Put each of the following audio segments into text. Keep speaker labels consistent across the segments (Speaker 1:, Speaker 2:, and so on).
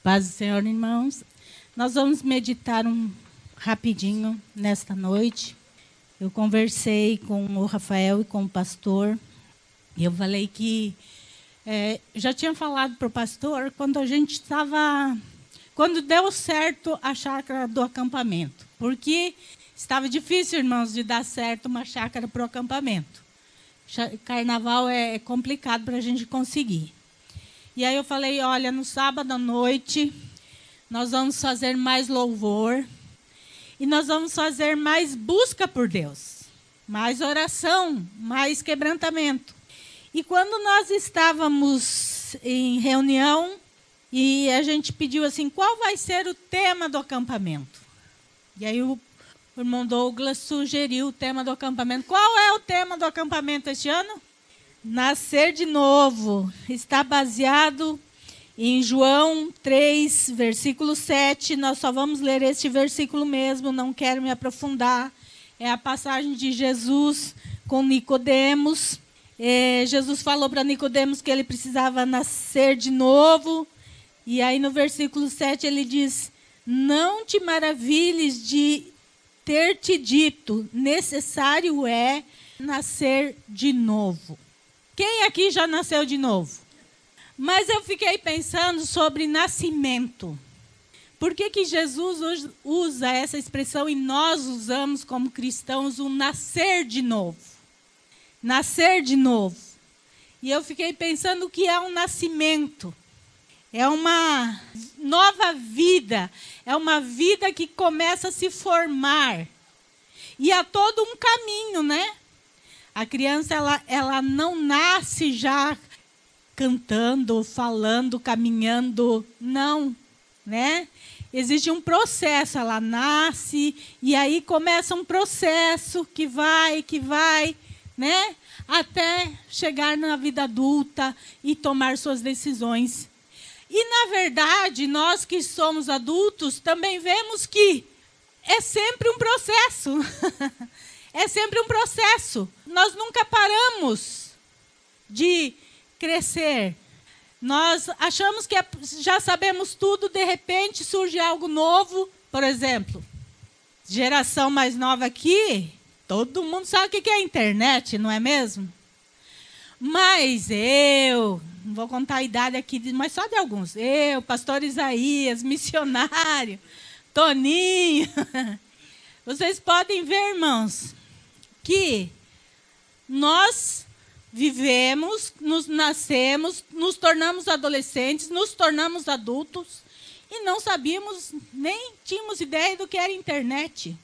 Speaker 1: Paz do Senhor, irmãos. Nós vamos meditar rapidinho nesta noite. Eu conversei com o Rafael e com o pastor. E eu falei que já tinha falado para o pastor quando deu certo a chácara do acampamento. Porque estava difícil, irmãos, de dar certo uma chácara para o acampamento. Carnaval é complicado para a gente conseguir. E aí eu falei, olha, no sábado à noite, nós vamos fazer mais louvor e nós vamos fazer mais busca por Deus, mais oração, mais quebrantamento. E quando nós estávamos em reunião e a gente pediu assim, qual vai ser o tema do acampamento? E aí o irmão Douglas sugeriu o tema do acampamento. Qual é o tema do acampamento este ano? Nascer de novo. Está baseado em João 3, versículo 7. Nós só vamos ler este versículo mesmo, não quero me aprofundar. É a passagem de Jesus com Nicodemos. Jesus falou para Nicodemos que ele precisava nascer de novo. E aí no versículo 7 ele diz, não te maravilhes de ter te dito, necessário é nascer de novo. Quem aqui já nasceu de novo? Mas eu fiquei pensando sobre nascimento. Por que Jesus usa essa expressão e nós usamos como cristãos o nascer de novo? Nascer de novo. E eu fiquei pensando o que é um nascimento. É uma nova vida. É uma vida que começa a se formar. E há todo um caminho, né? A criança, ela não nasce já cantando, falando, caminhando. Não, né? Existe um processo. Ela nasce e aí começa um processo que vai, né? Até chegar na vida adulta e tomar suas decisões. E, na verdade, nós que somos adultos também vemos que é sempre um processo. É sempre um processo. Nós nunca paramos de crescer. Nós achamos que já sabemos tudo, de repente surge algo novo. Por exemplo, geração mais nova aqui, todo mundo sabe o que é a internet, não é mesmo? Mas não vou contar a idade aqui, mas só de alguns. Pastor Isaías, missionário, Toninho. Vocês podem ver, irmãos, que nós vivemos, nos nascemos, nos tornamos adolescentes, nos tornamos adultos e não sabíamos, nem tínhamos ideia do que era internet.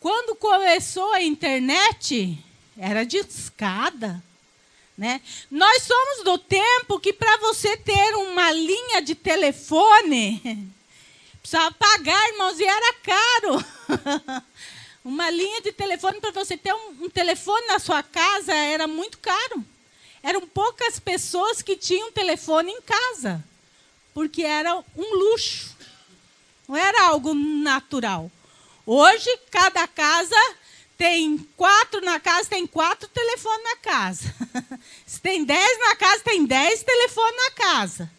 Speaker 1: Quando começou a internet, era de escada, né? Nós somos do tempo que para você ter uma linha de telefone, precisava pagar, irmãos, e era caro. Uma linha de telefone, para você ter um telefone na sua casa, era muito caro. Eram poucas pessoas que tinham telefone em casa, porque era um luxo. Não era algo natural. Hoje, cada casa tem 4 na casa, tem 4 telefones na casa. Se tem 10 na casa, tem 10 telefones na casa.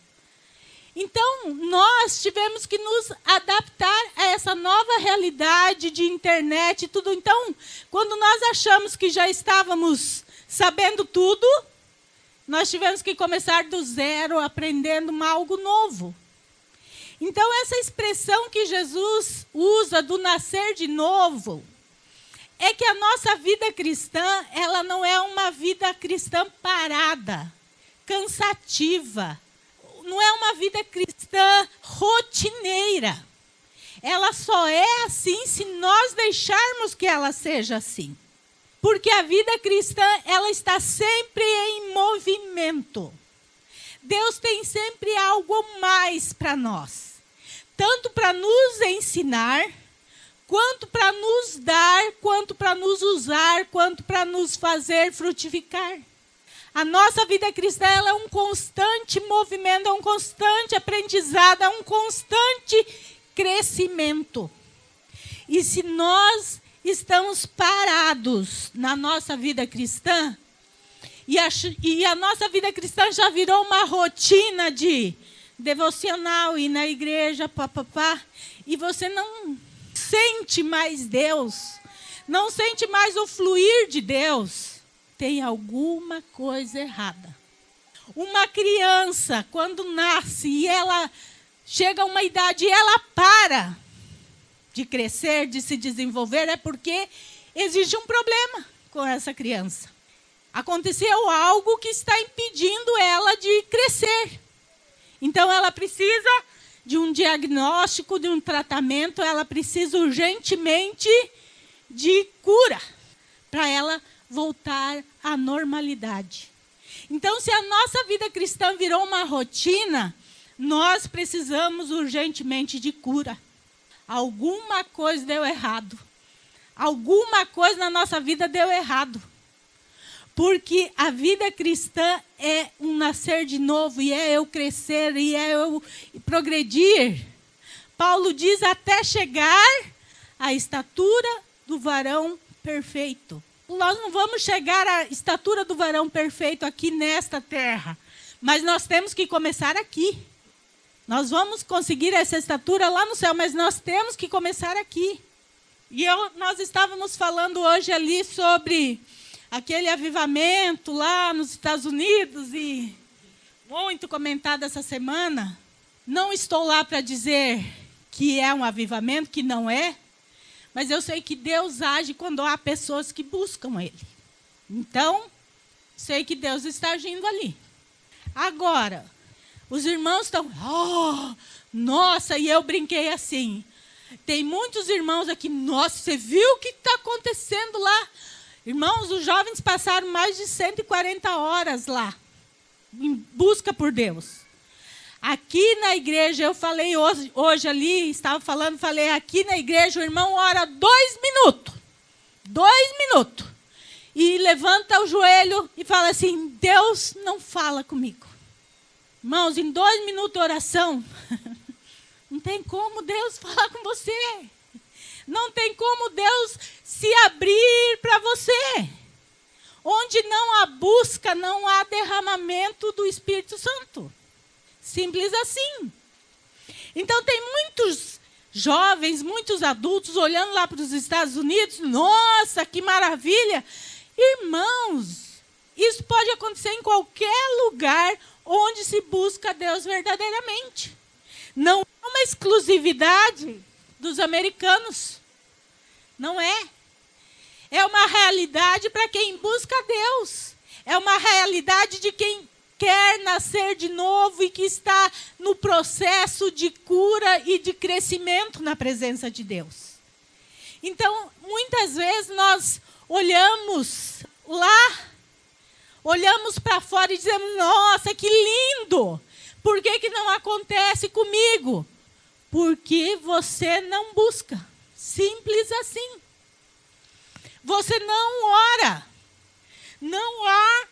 Speaker 1: Então, nós tivemos que nos adaptar a essa nova realidade de internet e tudo. Então, quando nós achamos que já estávamos sabendo tudo, nós tivemos que começar do zero, aprendendo algo novo. Então, essa expressão que Jesus usa do nascer de novo, é que a nossa vida cristã, ela não é uma vida cristã parada, cansativa. Não é uma vida cristã rotineira. Ela só é assim se nós deixarmos que ela seja assim. Porque a vida cristã, ela está sempre em movimento. Deus tem sempre algo mais para nós. Tanto para nos ensinar, quanto para nos dar, quanto para nos usar, quanto para nos fazer frutificar. A nossa vida cristã, ela é um constante movimento, é um constante aprendizado, é um constante crescimento. E se nós estamos parados na nossa vida cristã, e a nossa vida cristã já virou uma rotina de devocional, ir na igreja, papapá, e você não sente mais Deus, não sente mais o fluir de Deus, tem alguma coisa errada. Uma criança, quando nasce e ela chega a uma idade e ela para de crescer, de se desenvolver, é porque existe um problema com essa criança. Aconteceu algo que está impedindo ela de crescer. Então, ela precisa de um diagnóstico, de um tratamento, ela precisa urgentemente de cura para ela voltar à normalidade. Então, se a nossa vida cristã virou uma rotina, nós precisamos urgentemente de cura. Alguma coisa deu errado. Alguma coisa na nossa vida deu errado. Porque a vida cristã é um nascer de novo, e é eu crescer, e é eu progredir. Paulo diz até chegar à estatura do varão perfeito. Nós não vamos chegar à estatura do varão perfeito aqui nesta terra, mas nós temos que começar aqui. Nós vamos conseguir essa estatura lá no céu, mas nós temos que começar aqui. E nós estávamos falando hoje ali sobre aquele avivamento lá nos Estados Unidos, e muito comentado essa semana. Não estou lá para dizer que é um avivamento, que não é, mas eu sei que Deus age quando há pessoas que buscam Ele. Então, sei que Deus está agindo ali. Agora, os irmãos estão, nossa, e eu brinquei assim. Tem muitos irmãos aqui, nossa, você viu o que está acontecendo lá? Irmãos, os jovens passaram mais de 140 horas lá, em busca por Deus. Aqui na igreja, eu falei hoje ali, falei aqui na igreja, o irmão ora 2 minutos. 2 minutos. E levanta o joelho e fala assim, Deus não fala comigo. Irmãos, em 2 minutos de oração, não tem como Deus falar com você. Não tem como Deus se abrir para você. Onde não há busca, não há derramamento do Espírito Santo. Simples assim. Então, tem muitos jovens, muitos adultos olhando lá para os Estados Unidos. Nossa, que maravilha! Irmãos, isso pode acontecer em qualquer lugar onde se busca Deus verdadeiramente. Não é uma exclusividade dos americanos. Não é. É uma realidade para quem busca Deus. É uma realidade de quem quer nascer de novo e que está no processo de cura e de crescimento na presença de Deus. Então, muitas vezes nós olhamos lá, olhamos para fora e dizemos, nossa, que lindo! Por que não acontece comigo? Porque você não busca. Simples assim. Você não ora. Não há.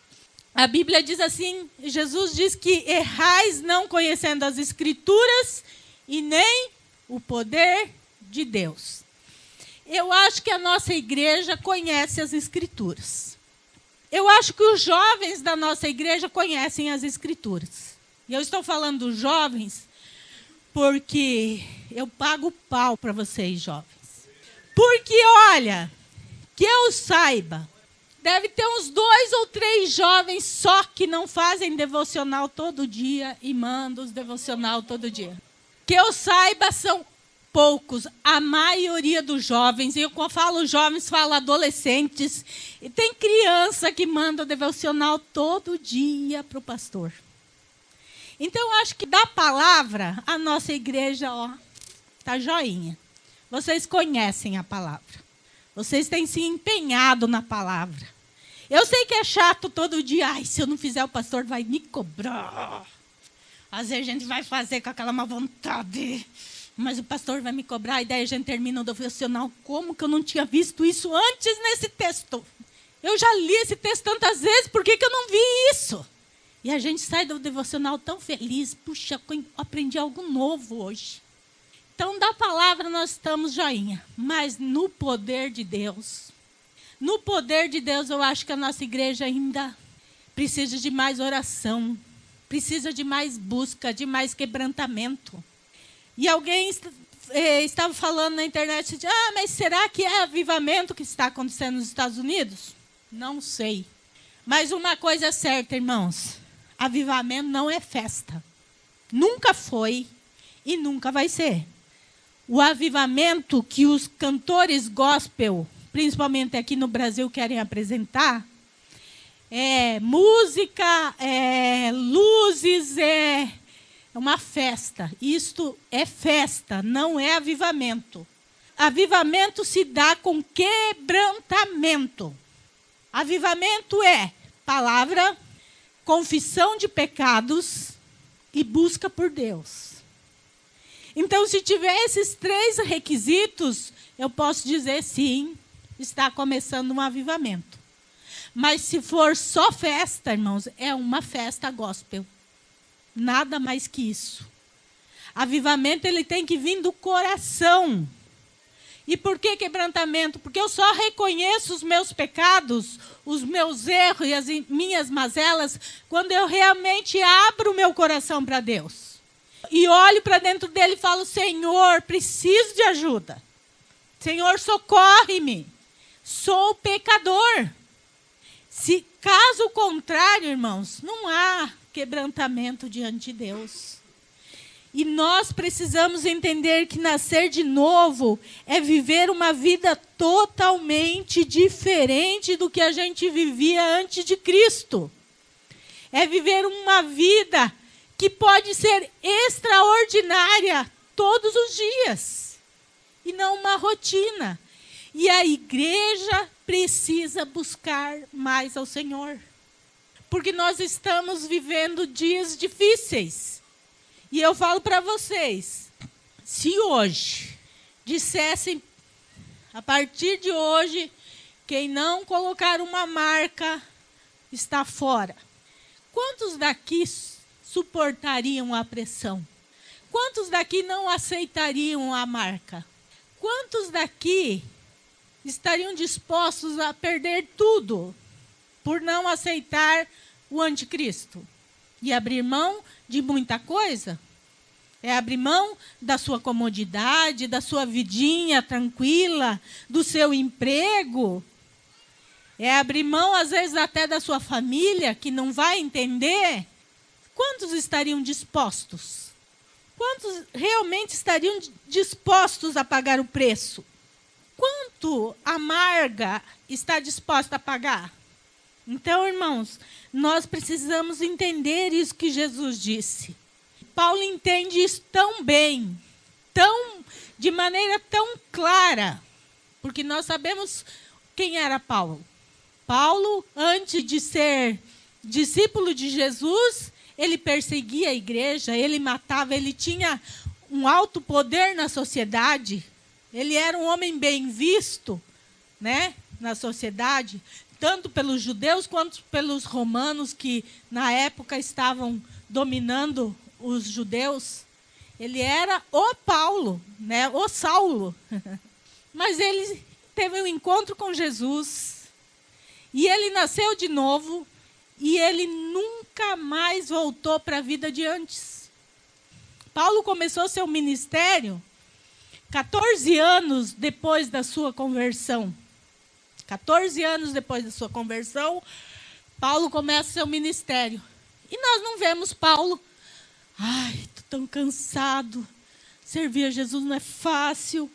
Speaker 1: A Bíblia diz assim, Jesus diz que errais não conhecendo as Escrituras e nem o poder de Deus. Eu acho que a nossa igreja conhece as Escrituras. Eu acho que os jovens da nossa igreja conhecem as Escrituras. E eu estou falando dos jovens porque eu pago pau para vocês, jovens. Porque, olha, que eu saiba, deve ter uns 2 ou 3 jovens só que não fazem devocional todo dia e mandam os devocional todo dia. Que eu saiba, são poucos. A maioria dos jovens, e eu falo jovens, falo adolescentes, e tem criança que manda devocional todo dia para o pastor. Então, eu acho que da palavra, a nossa igreja, está joinha. Vocês conhecem a palavra. Vocês têm se empenhado na palavra. Eu sei que é chato todo dia. Ai, se eu não fizer, o pastor vai me cobrar. Às vezes a gente vai fazer com aquela má vontade. Mas o pastor vai me cobrar. E daí a gente termina o devocional. Como que eu não tinha visto isso antes nesse texto? Eu já li esse texto tantas vezes. Por que eu não vi isso? E a gente sai do devocional tão feliz. Puxa, aprendi algo novo hoje. Então, da palavra nós estamos joinha. Mas no poder de Deus, eu acho que a nossa igreja ainda precisa de mais oração. precisa de mais busca, de mais quebrantamento. E alguém estava falando na internet, mas será que é avivamento que está acontecendo nos Estados Unidos? Não sei. Mas uma coisa é certa, irmãos, avivamento não é festa. Nunca foi e nunca vai ser. O avivamento que os cantores gospel, principalmente aqui no Brasil, querem apresentar, é música, é luzes, é uma festa. Isto é festa, não é avivamento. Avivamento se dá com quebrantamento. Avivamento é palavra, confissão de pecados e busca por Deus. Então, se tiver esses 3 requisitos, eu posso dizer sim, está começando um avivamento. Mas se for só festa, irmãos, é uma festa gospel. Nada mais que isso. Avivamento, ele tem que vir do coração. E por que quebrantamento? Porque eu só reconheço os meus pecados, os meus erros e as minhas mazelas, quando eu realmente abro o meu coração para Deus. E olho para dentro dele e falo, Senhor, preciso de ajuda. Senhor, socorre-me. Sou pecador. Se caso contrário, irmãos, não há quebrantamento diante de Deus. E nós precisamos entender que nascer de novo é viver uma vida totalmente diferente do que a gente vivia antes de Cristo. É viver uma vida que pode ser extraordinária todos os dias. E não uma rotina. E a igreja precisa buscar mais ao Senhor. Porque nós estamos vivendo dias difíceis. E eu falo para vocês, se hoje dissessem, a partir de hoje, quem não colocar uma marca está fora. Quantos daqui suportariam a pressão? Quantos daqui não aceitariam a marca? Quantos daqui estariam dispostos a perder tudo por não aceitar o anticristo? E abrir mão de muita coisa? É abrir mão da sua comodidade, da sua vidinha tranquila, do seu emprego. É abrir mão, às vezes, até da sua família, que não vai entender. Quantos estariam dispostos? Quantos realmente estariam dispostos a pagar o preço? Quanto a Marga está disposta a pagar? Então, irmãos, nós precisamos entender isso que Jesus disse. Paulo entende isso tão bem, de maneira tão clara, porque nós sabemos quem era Paulo. Paulo, antes de ser discípulo de Jesus, ele perseguia a igreja, ele matava, ele tinha um alto poder na sociedade, ele era um homem bem visto, né, na sociedade, tanto pelos judeus quanto pelos romanos que na época estavam dominando os judeus. Ele era o Paulo, né, o Saulo. Mas ele teve um encontro com Jesus e ele nasceu de novo e ele nunca mais voltou para a vida de antes. Paulo começou seu ministério 14 anos depois da sua conversão. 14 anos depois da sua conversão, Paulo começa seu ministério. E nós não vemos Paulo, estou tão cansado, servir a Jesus não é fácil,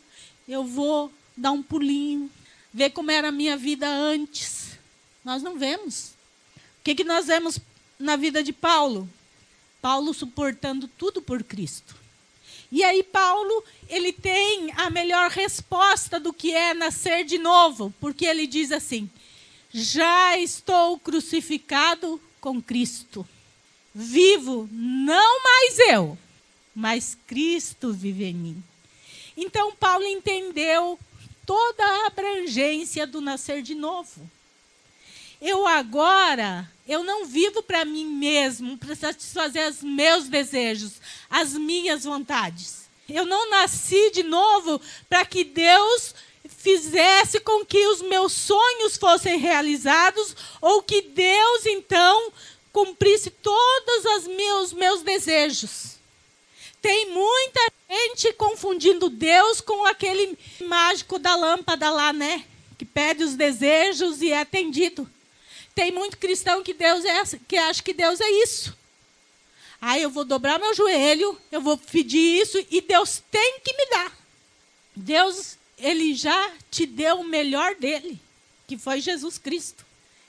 Speaker 1: eu vou dar um pulinho, ver como era a minha vida antes. Nós não vemos. O que nós vemos na vida de Paulo? Paulo suportando tudo por Cristo. E aí Paulo, ele tem a melhor resposta do que é nascer de novo, porque ele diz assim, já estou crucificado com Cristo. Vivo, não mais eu, mas Cristo vive em mim. Então Paulo entendeu toda a abrangência do nascer de novo. Eu não vivo para mim mesmo, para satisfazer os meus desejos, as minhas vontades. Eu não nasci de novo para que Deus fizesse com que os meus sonhos fossem realizados, ou que Deus, então, cumprisse todos os meus desejos. Tem muita gente confundindo Deus com aquele mágico da lâmpada lá, né? Que pede os desejos e é atendido. Tem muito cristão que acha que Deus é isso. Aí eu vou dobrar meu joelho, eu vou pedir isso e Deus tem que me dar. Deus, Ele já te deu o melhor dele, que foi Jesus Cristo.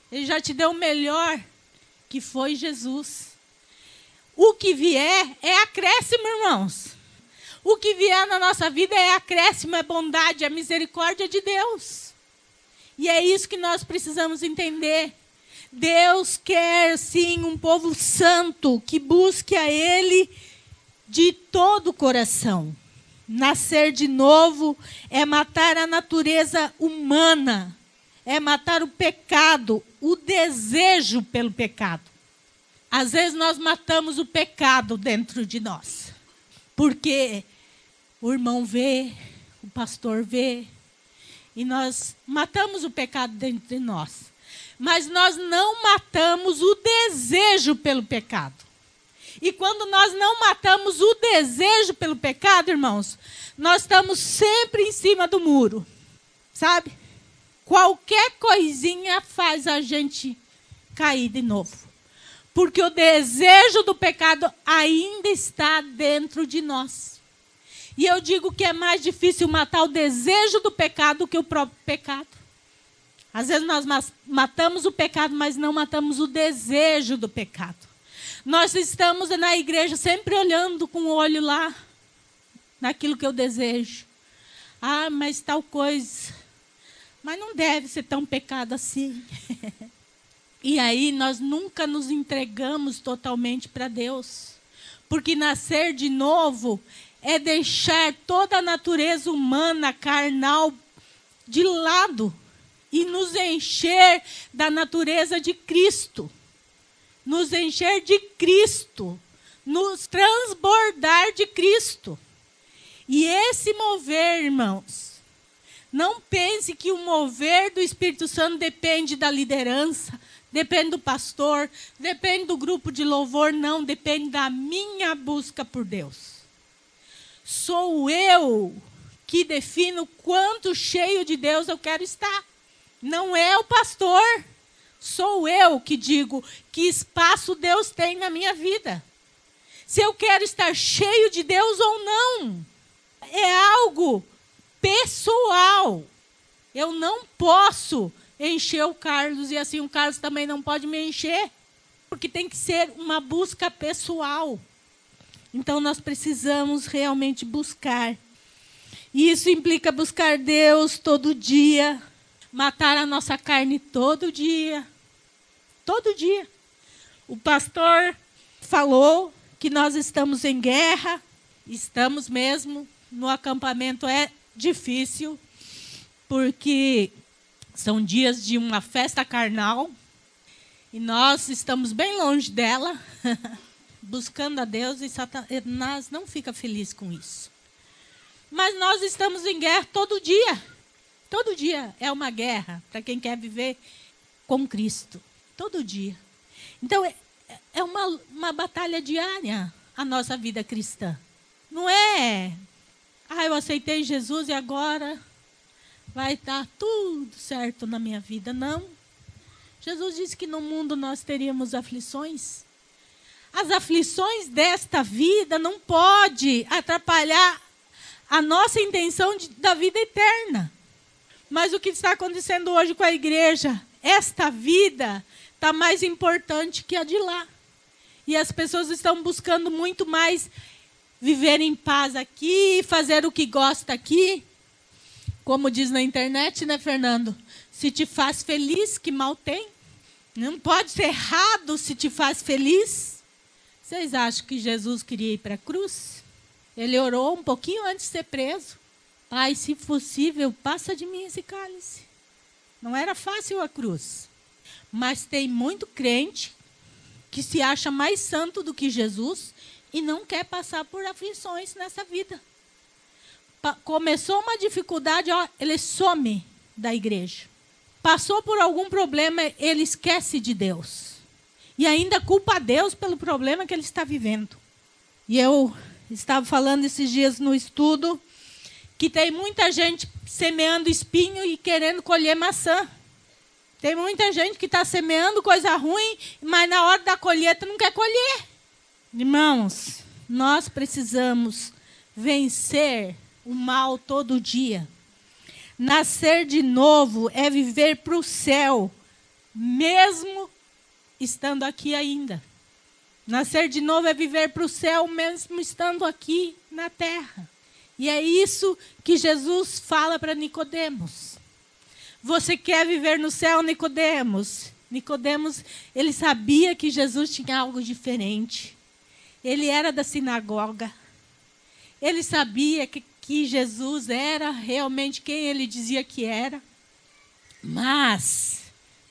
Speaker 1: Ele já te deu o melhor, que foi Jesus. O que vier é acréscimo, irmãos. O que vier na nossa vida é acréscimo, é bondade, é misericórdia de Deus. E é isso que nós precisamos entender. Deus quer, sim, um povo santo que busque a Ele de todo o coração. Nascer de novo é matar a natureza humana, é matar o pecado, o desejo pelo pecado. Às vezes nós matamos o pecado dentro de nós, porque o irmão vê, o pastor vê, e nós matamos o pecado dentro de nós. Mas nós não matamos o desejo pelo pecado. E quando nós não matamos o desejo pelo pecado, irmãos, nós estamos sempre em cima do muro, sabe? Qualquer coisinha faz a gente cair de novo. Porque o desejo do pecado ainda está dentro de nós. E eu digo que é mais difícil matar o desejo do pecado do que o próprio pecado. Às vezes nós matamos o pecado, mas não matamos o desejo do pecado. Nós estamos na igreja sempre olhando com o olho lá, naquilo que eu desejo. Ah, mas tal coisa. Mas não deve ser tão pecado assim. E aí nós nunca nos entregamos totalmente para Deus. Porque nascer de novo é deixar toda a natureza humana, carnal, de lado. E nos encher da natureza de Cristo. Nos encher de Cristo. Nos transbordar de Cristo. E esse mover, irmãos, não pense que o mover do Espírito Santo depende da liderança, depende do pastor, depende do grupo de louvor, não, depende da minha busca por Deus. Sou eu que defino quanto cheio de Deus eu quero estar. Não é o pastor, sou eu que digo que espaço Deus tem na minha vida. Se eu quero estar cheio de Deus ou não, é algo pessoal. Eu não posso encher o Carlos e assim o Carlos também não pode me encher, porque tem que ser uma busca pessoal. Então nós precisamos realmente buscar. E isso implica buscar Deus todo dia. Matar a nossa carne todo dia. Todo dia. O pastor falou que nós estamos em guerra. Estamos mesmo. No acampamento é difícil. Porque são dias de uma festa carnal. E nós estamos bem longe dela. Buscando a Deus. E Satanás não fica feliz com isso. Mas nós estamos em guerra todo dia. Todo dia é uma guerra para quem quer viver com Cristo. Todo dia. Então, é uma batalha diária a nossa vida cristã. Não é, eu aceitei Jesus e agora vai estar tudo certo na minha vida. Não. Jesus disse que no mundo nós teríamos aflições. As aflições desta vida não podem atrapalhar a nossa intenção da vida eterna. Mas o que está acontecendo hoje com a igreja? Esta vida está mais importante que a de lá. E as pessoas estão buscando muito mais viver em paz aqui, fazer o que gosta aqui. Como diz na internet, né, Fernando? Se te faz feliz, que mal tem? Não pode ser errado se te faz feliz. Vocês acham que Jesus queria ir para a cruz? Ele orou um pouquinho antes de ser preso. Pai, se possível, passa de mim esse cálice. Não era fácil a cruz. Mas tem muito crente que se acha mais santo do que Jesus e não quer passar por aflições nessa vida. Começou uma dificuldade, ele some da igreja. Passou por algum problema, ele esquece de Deus. e ainda culpa a Deus pelo problema que ele está vivendo. E eu estava falando esses dias no estudo que tem muita gente semeando espinho e querendo colher maçã. Tem muita gente que está semeando coisa ruim, mas na hora da colheita não quer colher. Irmãos, nós precisamos vencer o mal todo dia. Nascer de novo é viver para o céu, mesmo estando aqui ainda. Nascer de novo é viver para o céu, mesmo estando aqui na terra. E é isso que Jesus fala para Nicodemos. Você quer viver no céu, Nicodemos? Nicodemos, ele sabia que Jesus tinha algo diferente. Ele era da sinagoga. Ele sabia que Jesus era realmente quem ele dizia que era. Mas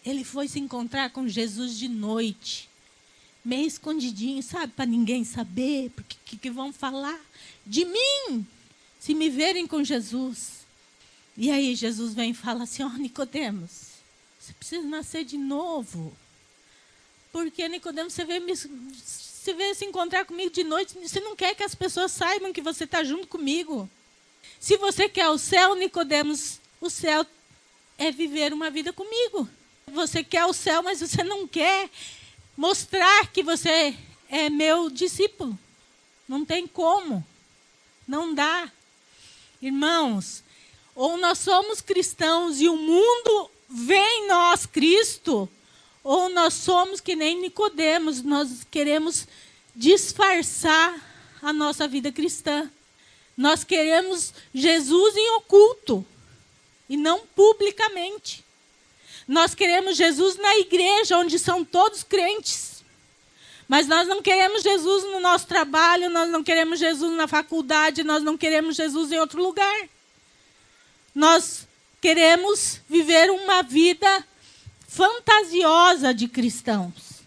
Speaker 1: ele foi se encontrar com Jesus de noite, meio escondidinho, sabe? Para ninguém saber, porque que vão falar de mim, se me verem com Jesus. E aí Jesus vem e fala assim, Nicodemos, você precisa nascer de novo. Porque, Nicodemos, você veio se encontrar comigo de noite, você não quer que as pessoas saibam que você está junto comigo. Se você quer o céu, Nicodemos, o céu é viver uma vida comigo. Você quer o céu, mas você não quer mostrar que você é meu discípulo. Não tem como. Não dá. Irmãos, ou nós somos cristãos e o mundo vê em nós Cristo, ou nós somos que nem Nicodemos, nós queremos disfarçar a nossa vida cristã. Nós queremos Jesus em oculto e não publicamente. Nós queremos Jesus na igreja, onde são todos crentes. Mas nós não queremos Jesus no nosso trabalho, nós não queremos Jesus na faculdade, nós não queremos Jesus em outro lugar. Nós queremos viver uma vida fantasiosa de cristãos.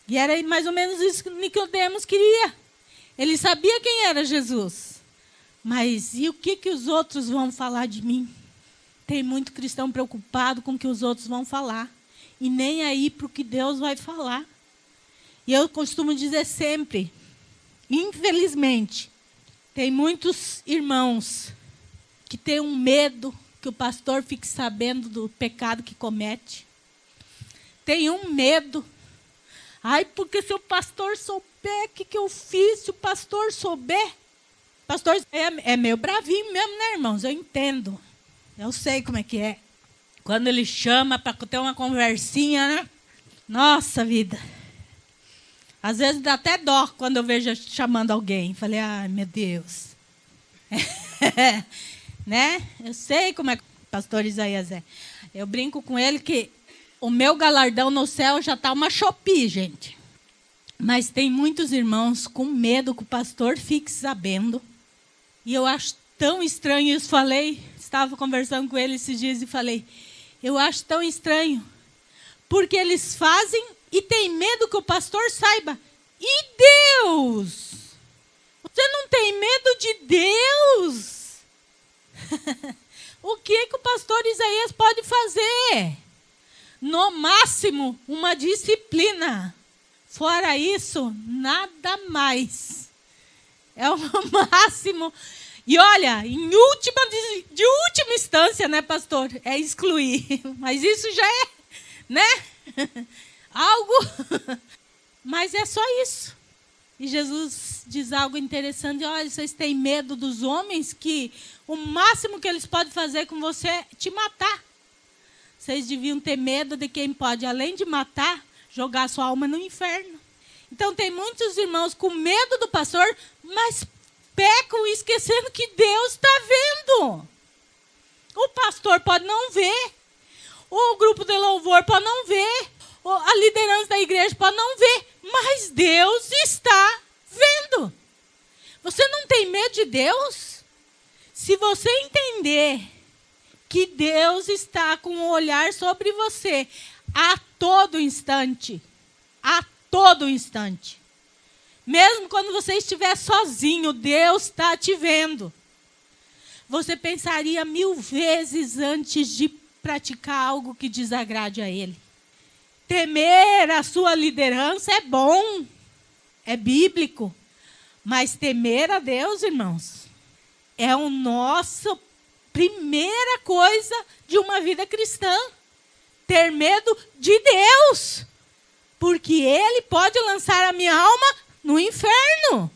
Speaker 1: E era mais ou menos isso que Nicodemos queria. Ele sabia quem era Jesus. Mas e o que os outros vão falar de mim? Tem muito cristão preocupado com o que os outros vão falar. E nem aí para o que Deus vai falar. E eu costumo dizer sempre, infelizmente, tem muitos irmãos que têm um medo que o pastor fique sabendo do pecado que comete. Tem um medo. Ai, porque se o pastor souber o que eu fiz, se o pastor souber... Pastor é meio bravinho mesmo, né, irmãos? Eu entendo. Eu sei como é que é. Quando ele chama para ter uma conversinha, né? Nossa vida. Às vezes dá até dó quando eu vejo chamando alguém. Falei, ai, meu Deus. Né? Eu sei como é que o pastor Isaías é. Eu brinco com ele que o meu galardão no céu já está uma Shopee, gente. Mas tem muitos irmãos com medo que o pastor fique sabendo. E eu acho tão estranho isso. Estava conversando com ele esses dias e falei, eu acho tão estranho. Porque eles fazem e tem medo que o pastor saiba. E Deus? Você não tem medo de Deus? O que o pastor Isaías pode fazer? No máximo, uma disciplina. Fora isso, nada mais. É o máximo. E olha, de última instância, né, pastor? É excluir. Mas isso já é, né? Algo. Mas é só isso. E Jesus diz algo interessante. Olha, vocês têm medo dos homens que o máximo que eles podem fazer com você é te matar. Vocês deviam ter medo de quem pode, além de matar, jogar sua alma no inferno. Então tem muitos irmãos com medo do pastor, mas pecam esquecendo que Deus está vendo. O pastor pode não ver. O grupo de louvor pode não ver. A liderança da igreja pode não ver. Mas Deus está vendo. Você não tem medo de Deus? Se você entender que Deus está com um olhar sobre você a todo instante. A todo instante. Mesmo quando você estiver sozinho, Deus está te vendo. Você pensaria 1000 vezes antes de praticar algo que desagrade a Ele. Temer a sua liderança é bom, é bíblico. Mas temer a Deus, irmãos, é o nosso primeira coisa de uma vida cristã. Ter medo de Deus. Porque Ele pode lançar a minha alma no inferno.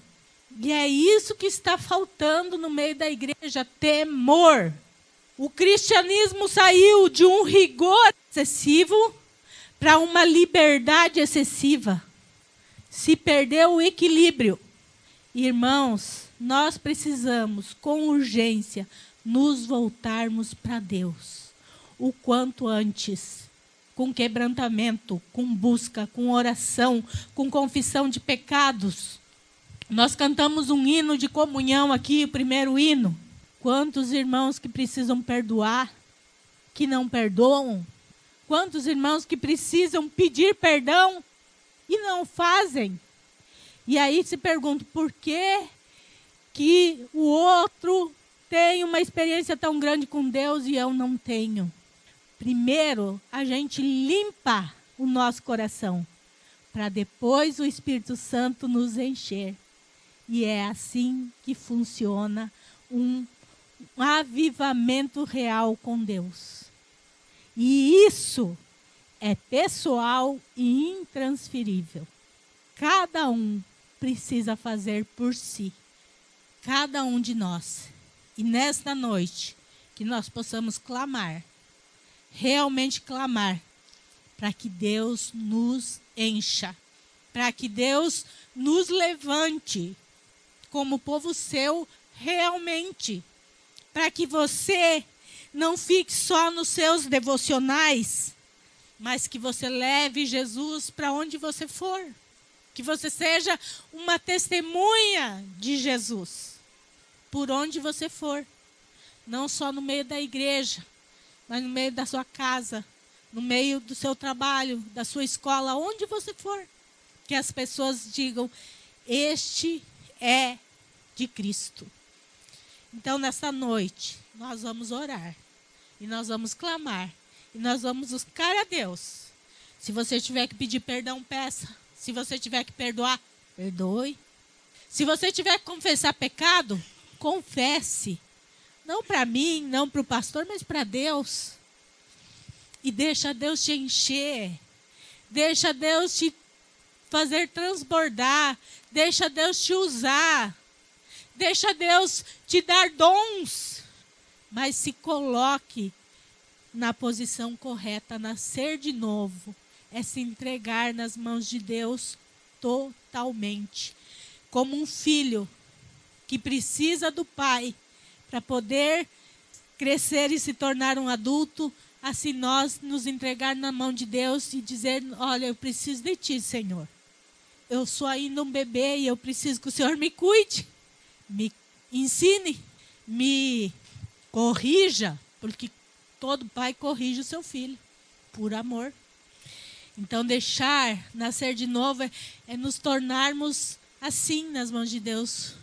Speaker 1: E é isso que está faltando no meio da igreja, temor. O cristianismo saiu de um rigor excessivo para uma liberdade excessiva. Se perdeu o equilíbrio. Irmãos, nós precisamos, com urgência, nos voltarmos para Deus. O quanto antes. Com quebrantamento, com busca, com oração, com confissão de pecados. Nós cantamos um hino de comunhão aqui, o primeiro hino. Quantos irmãos que precisam perdoar, que não perdoam? Quantos irmãos que precisam pedir perdão e não fazem? E aí se pergunta, por que o outro tem uma experiência tão grande com Deus e eu não tenho? Primeiro, a gente limpa o nosso coração, para depois o Espírito Santo nos encher. E é assim que funciona um avivamento real com Deus. E isso é pessoal e intransferível. Cada um precisa fazer por si. Cada um de nós. E nesta noite, que nós possamos clamar, realmente clamar, para que Deus nos encha, para que Deus nos levante como povo seu realmente, para que você não fique só nos seus devocionais, mas que você leve Jesus para onde você for, que você seja uma testemunha de Jesus, por onde você for, não só no meio da igreja, mas no meio da sua casa, no meio do seu trabalho, da sua escola, onde você for. Que as pessoas digam, este é de Cristo. Então, nesta noite, nós vamos orar. E nós vamos clamar. E nós vamos buscar a Deus. Se você tiver que pedir perdão, peça. Se você tiver que perdoar, perdoe. Se você tiver que confessar pecado, confesse. Não para mim, não para o pastor, mas para Deus. E deixa Deus te encher. Deixa Deus te fazer transbordar. Deixa Deus te usar. Deixa Deus te dar dons. Mas se coloque na posição correta. Nascer de novo é se entregar nas mãos de Deus totalmente. Como um filho que precisa do pai para poder crescer e se tornar um adulto, assim nós nos entregar na mão de Deus e dizer, olha, eu preciso de ti, Senhor. Eu sou ainda um bebê e eu preciso que o Senhor me cuide, me ensine, me corrija, porque todo pai corrige o seu filho, por amor. Então, deixar nascer de novo é nos tornarmos assim nas mãos de Deus.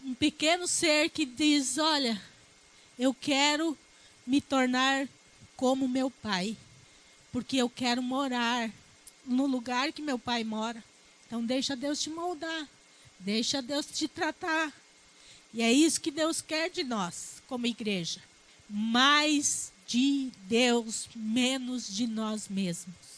Speaker 1: Um pequeno ser que diz, olha, eu quero me tornar como meu pai, porque eu quero morar no lugar que meu pai mora. Então, deixa Deus te moldar, deixa Deus te tratar. E é isso que Deus quer de nós, como igreja. Mais de Deus, menos de nós mesmos.